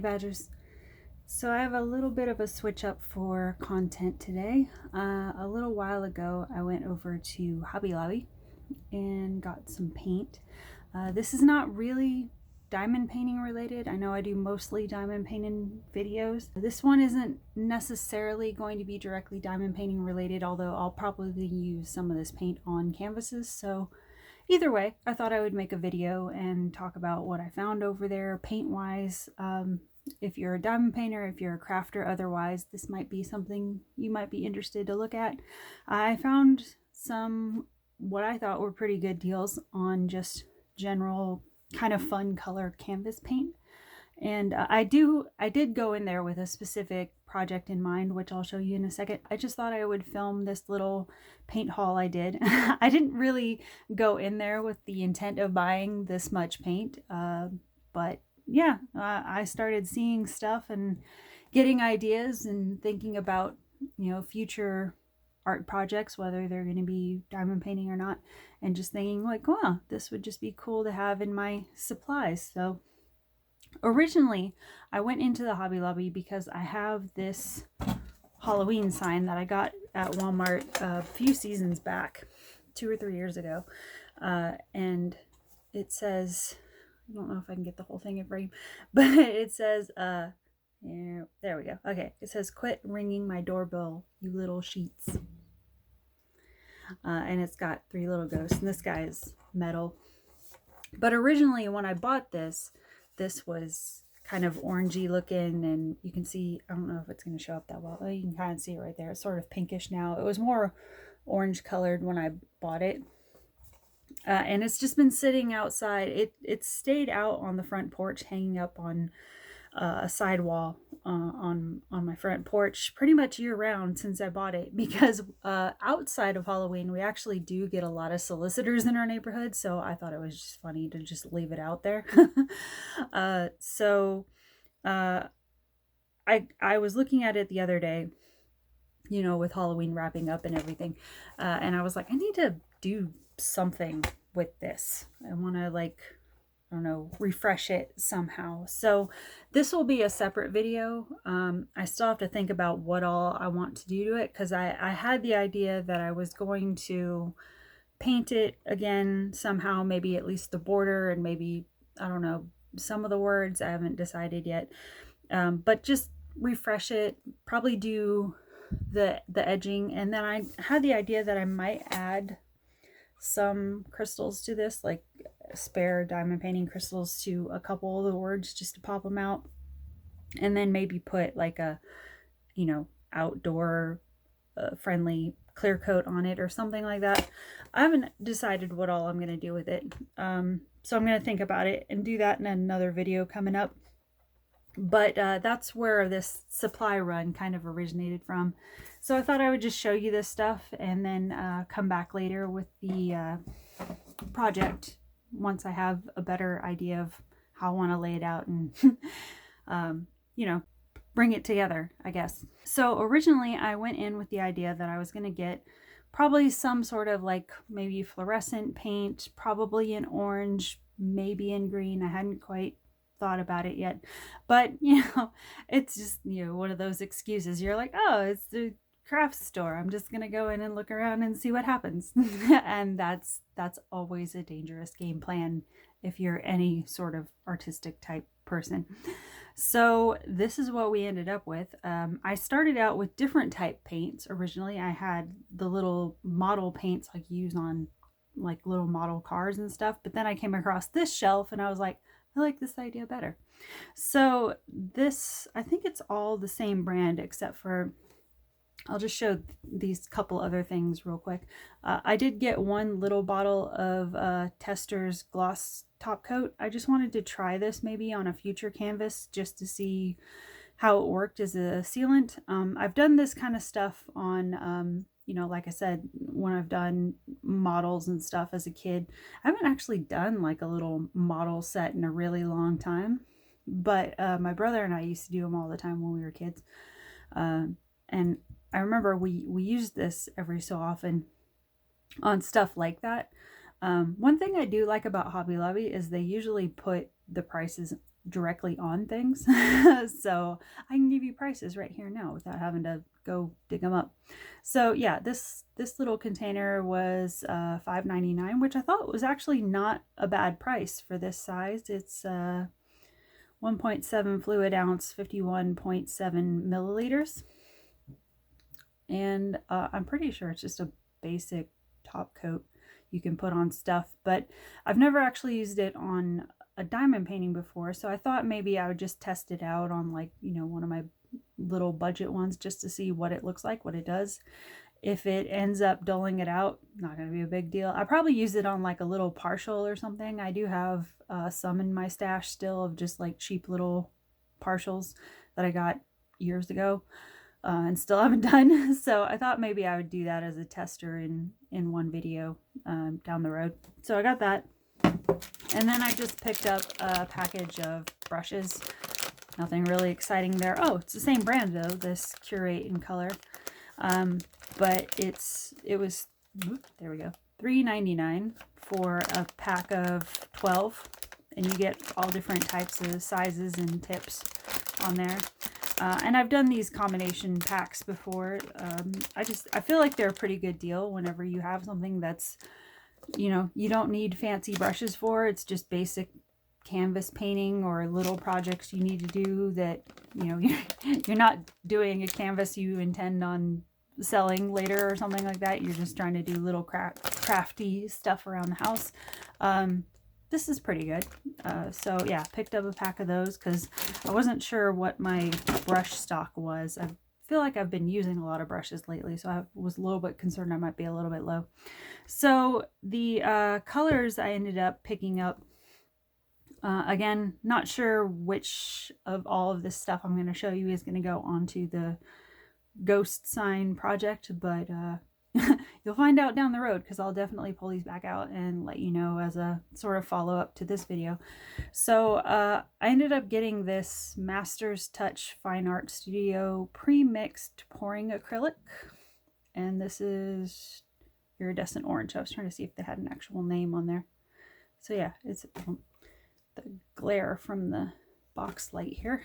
Badgers. So I have a little bit of a switch up for content today. A little while ago I went over to Hobby Lobby and got some paint. This is not really diamond painting related. I know I do mostly diamond painting videos. This one isn't necessarily going to be directly diamond painting related, although I'll probably use some of this paint on canvases. So either way, I thought I would make a video and talk about what I found over there paint wise. If you're a diamond painter, if you're a crafter, otherwise, this might be something you might be interested to look at. I found some what I thought were pretty good deals on just general kind of fun color canvas paint. And I did go in there with a specific project in mind, which I'll show you in a second. I just thought I would film this little paint haul I did. I didn't really go in there with the intent of buying this much paint, but yeah, I started seeing stuff and getting ideas and thinking about, future art projects, whether they're going to be diamond painting or not, and just thinking like, wow, this would just be cool to have in my supplies. So originally I went into the Hobby Lobby because I have this Halloween sign that I got at Walmart a few seasons back, 2 or 3 years ago, and it says, I don't know if I can get the whole thing in frame, but it says, yeah, there we go. Okay, it says, "Quit ringing my doorbell, you little sheets." And it's got 3 little ghosts, and this guy is metal. But originally, when I bought this was kind of orangey looking, and you can see, I don't know if it's going to show up that well. Oh, you can kind of see it right there. It's sort of pinkish now. It was more orange colored when I bought it. And it's just been sitting outside. It stayed out on the front porch, hanging up on a sidewall on my front porch pretty much year round since I bought it, because outside of Halloween we actually do get a lot of solicitors in our neighborhood, so I thought it was just funny to just leave it out there. I was looking at it the other day, with Halloween wrapping up and everything, and I was like, I need to do something with this. I want to, like, I don't know, refresh it somehow. So this will be a separate video. I still have to think about what all I want to do to it, because I had the idea that I was going to paint it again somehow, maybe at least the border and maybe, I don't know, some of the words. I haven't decided yet. But just refresh it, probably do the edging, and then I had the idea that I might add some crystals to this, like spare diamond painting crystals to a couple of the words, just to pop them out, and then maybe put like a outdoor friendly clear coat on it or something like that. I haven't decided what all I'm going to do with it, so I'm going to think about it and do that in another video coming up. But that's where this supply run kind of originated from. So I thought I would just show you this stuff and then come back later with the project once I have a better idea of how I want to lay it out and, bring it together, I guess. So originally I went in with the idea that I was going to get probably some sort of like maybe fluorescent paint, probably in orange, maybe in green. I hadn't quite thought about it yet, but it's just one of those excuses. You're like, oh, it's the craft store, I'm just gonna go in and look around and see what happens. And that's always a dangerous game plan if you're any sort of artistic type person. So this is what we ended up with. I started out with different type paints. Originally I had the little model paints like used on like little model cars and stuff, but then I came across this shelf and I was like, I like this idea better. So this, I think it's all the same brand, except for, I'll just show these couple other things real quick. I did get one little bottle of Tester's gloss top coat. I just wanted to try this maybe on a future canvas just to see how it worked as a sealant. I've done this kind of stuff on, like I said, when I've done models and stuff as a kid. I haven't actually done like a little model set in a really long time, but my brother and I used to do them all the time when we were kids. And I remember we used this every so often on stuff like that. One thing I do like about Hobby Lobby is they usually put the prices directly on things. So I can give you prices right here now without having to go dig them up. So yeah, this little container was $5.99, which I thought was actually not a bad price for this size. It's 1.7 fluid ounce, 51.7 milliliters. And I'm pretty sure it's just a basic top coat you can put on stuff, but I've never actually used it on a diamond painting before, so I thought maybe I would just test it out on, like, you know, one of my little budget ones just to see what it looks like, what it does. If it ends up dulling it out, not going to be a big deal. I probably use it on like a little partial or something. I do have some in my stash still of just like cheap little partials that I got years ago. And still haven't done. So I thought maybe I would do that as a tester in one video down the road. So I got that. And then I just picked up a package of brushes. Nothing really exciting there. Oh, it's the same brand though, this Curate in Color. But it was, there we go, $3.99 for a pack of 12. And you get all different types of sizes and tips on there. And I've done these combination packs before. I feel like they're a pretty good deal whenever you have something that's, you know, you don't need fancy brushes for. It's just basic canvas painting or little projects you need to do that, you know, you're not doing a canvas you intend on selling later or something like that. You're just trying to do little crafty stuff around the house. This is pretty good. So yeah, picked up a pack of those because I wasn't sure what my brush stock was. I feel like I've been using a lot of brushes lately, so I was a little bit concerned I might be a little bit low. So the colors I ended up picking up, again, not sure which of all of this stuff I'm going to show you is going to go onto the ghost sign project, but you'll find out down the road because I'll definitely pull these back out and let you know as a sort of follow-up to this video. So I ended up getting this Master's Touch Fine Art Studio pre-mixed pouring acrylic, and this is iridescent orange. I was trying to see if they had an actual name on there. So yeah, it's the glare from the box light here.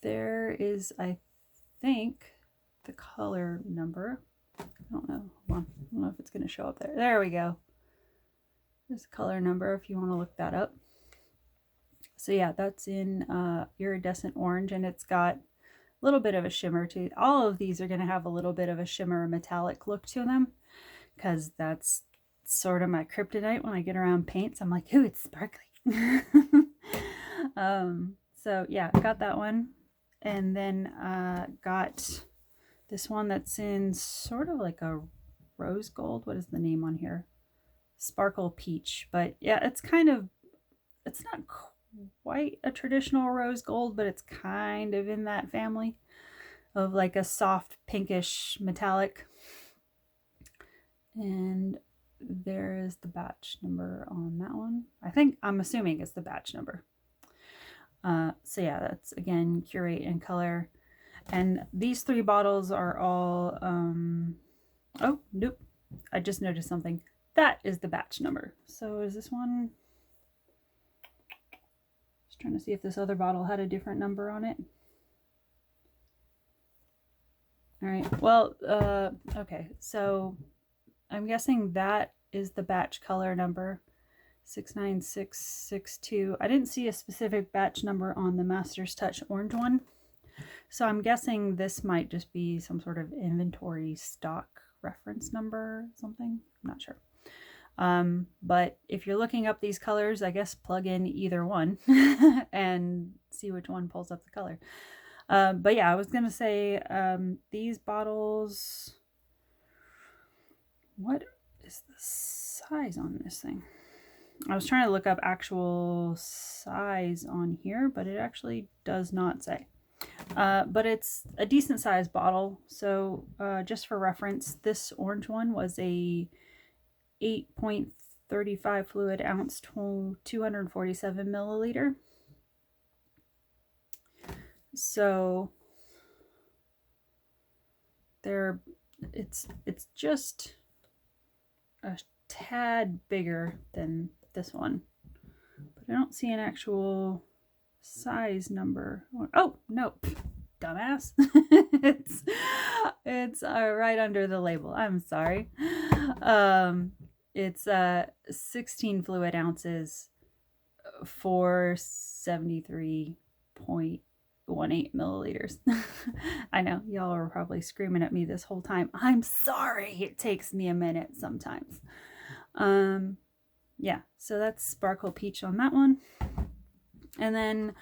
There is, I think, the color number. I don't know. Hold on. I don't know if it's going to show up there. There we go. There's the color number if you want to look that up. So yeah, that's in iridescent orange, and it's got a little bit of a shimmer to it. All of these are going to have a little bit of a shimmer metallic look to them because that's sort of my kryptonite when I get around paints. I'm like, ooh, it's sparkly. So yeah, got that one. And then got this one that's in sort of like a rose gold. What is the name on here? Sparkle Peach. But yeah, it's kind of, it's not quite a traditional rose gold, but it's kind of in that family of like a soft pinkish metallic. And there is the batch number on that one. I'm assuming it's the batch number. So yeah, that's again Curate in Color, and these 3 bottles are all oh nope, I just noticed something. That is the batch number. So is this one, just trying to see if this other bottle had a different number on it. All right, well, okay, so I'm guessing that is the batch color number, 69662. I didn't see a specific batch number on the Master's Touch orange one, so I'm guessing this might just be some sort of inventory stock reference number, something. I'm not sure. But if you're looking up these colors, I guess plug in either one and see which one pulls up the color. But yeah, I was gonna say these bottles, what is the size on this thing? I was trying to look up actual size on here, but it actually does not say. But it's a decent sized bottle. So just for reference, this orange one was a 8.35 fluid ounce, 247 milliliter. So it's just a tad bigger than this one. but I don't see an actual size number. Oh, no, dumbass. it's right under the label. I'm sorry. It's 16 fluid ounces for 73.18 milliliters. I know y'all are probably screaming at me this whole time. I'm sorry. It takes me a minute sometimes. Yeah, so that's Sparkle Peach on that one. And then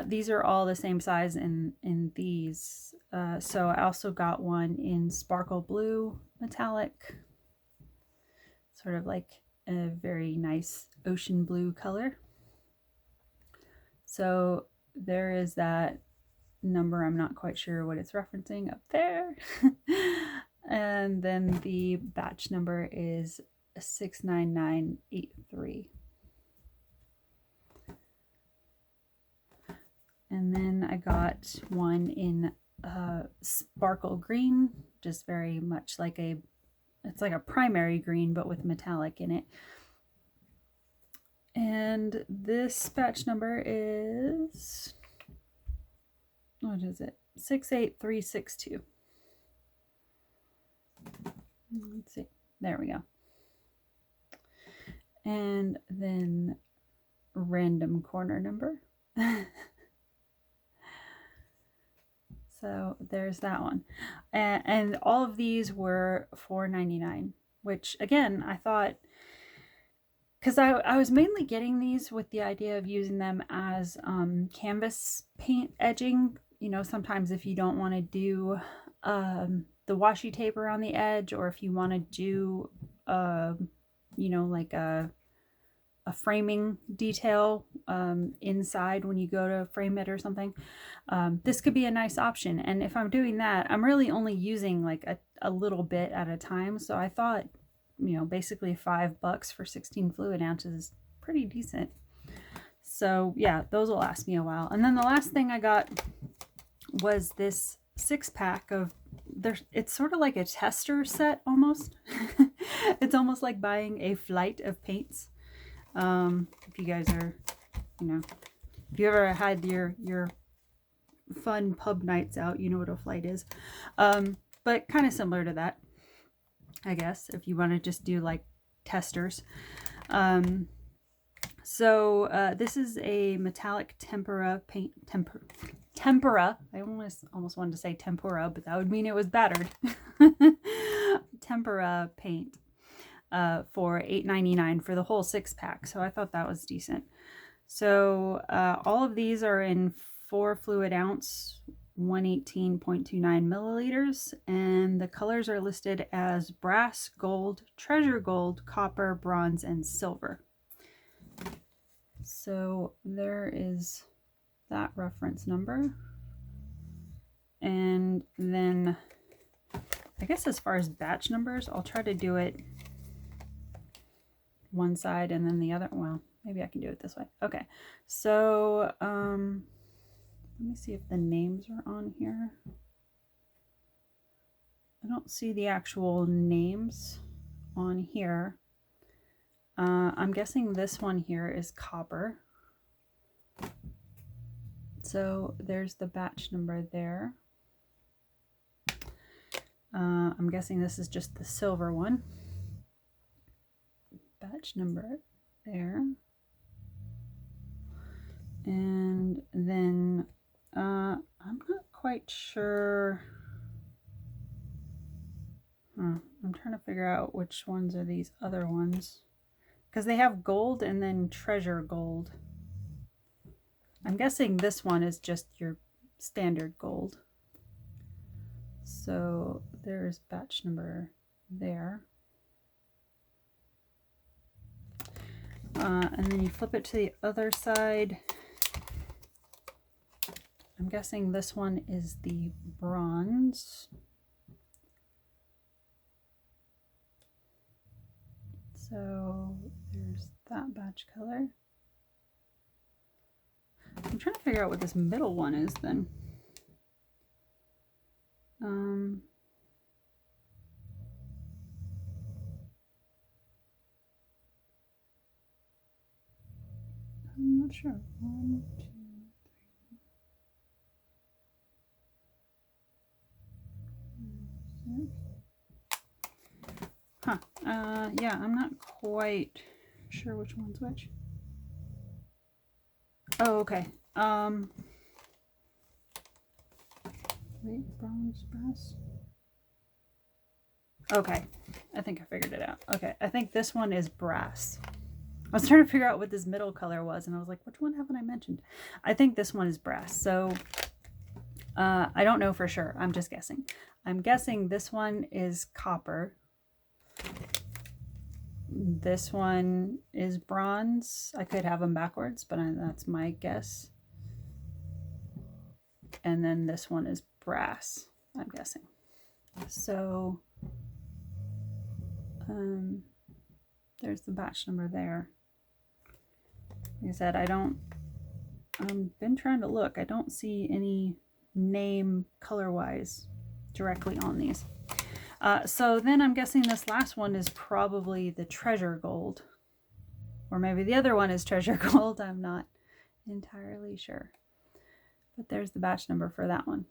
these are all the same size in these. So I also got one in Sparkle Blue Metallic. Sort of like a very nice ocean blue color. So there is that number. I'm not quite sure what it's referencing up there. And then the batch number is 69983. And then I got one in Sparkle Green, just very much like it's like a primary green, but with metallic in it. And this batch number is, what is it? 68362. Let's see. There we go. And then random corner number. So there's that one. And all of these were $4.99, which again, I thought, because I was mainly getting these with the idea of using them as canvas paint edging. You know, sometimes if you don't want to do the washi tape around the edge, or if you want to do, you know, like a framing detail inside when you go to frame it or something, this could be a nice option. And if I'm doing that, I'm really only using like a little bit at a time. So I thought, you know, basically $5 for 16 fluid ounces is pretty decent. So yeah, those will last me a while. And then the last thing I got was this 6-pack of, it's sort of like a tester set almost. It's almost like buying a flight of paints. If you guys are, you know, if you ever had your fun pub nights out, you know what a flight is. But kind of similar to that, I guess, if you want to just do like testers. So this is a metallic tempera paint, tempera. I almost wanted to say tempura, but that would mean it was battered. Tempera paint. For $8.99 for the whole 6-pack. So I thought that was decent. So all of these are in 4 fluid ounce, 118.29 milliliters, and the colors are listed as brass, gold, treasure gold, copper, bronze, and silver. So there is that reference number. And then I guess as far as batch numbers, I'll try to do it one side and then the other. Well, maybe I can do it this way. Okay, so let me see if the names are on here. I don't see the actual names on here. I'm guessing this one here is copper. So there's the batch number there. I'm guessing this is just the silver one. Batch number there. And then I'm not quite sure. I'm trying to figure out which ones are these other ones, because they have gold and then treasure gold. I'm guessing this one is just your standard gold. So there's batch number there. And then you flip it to the other side. I'm guessing this one is the bronze. So there's that batch color. I'm trying to figure out what this middle one is then. I'm not sure. 1, 2, 3, 6. Huh. Yeah, I'm not quite sure which one's which. Oh, okay. Wait, bronze, brass. Okay, I think I figured it out. Okay, I think this one is brass. I was trying to figure out what this middle color was, and I was like, which one haven't I mentioned? I think this one is brass. So I don't know for sure. I'm just guessing. I'm guessing this one is copper. This one is bronze. I could have them backwards, but that's my guess. And then this one is brass, I'm guessing. So there's the batch number there. Like I said, I've been trying to look. I don't see any name color-wise directly on these. So then I'm guessing this last one is probably the treasure gold. Or maybe the other one is treasure gold. I'm not entirely sure. But there's the batch number for that one.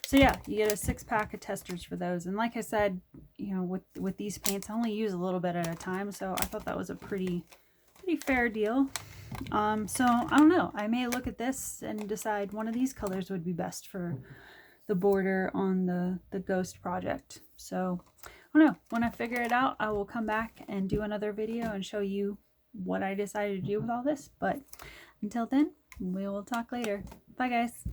So yeah, you get a 6-pack of testers for those. And like I said, you know, with these paints, I only use a little bit at a time. So I thought that was a pretty fair deal. So I don't know. I may look at this and decide one of these colors would be best for the border on the ghost project. So I don't know. When I figure it out, I will come back and do another video and show you what I decided to do with all this. But until then, we will talk later. Bye, guys.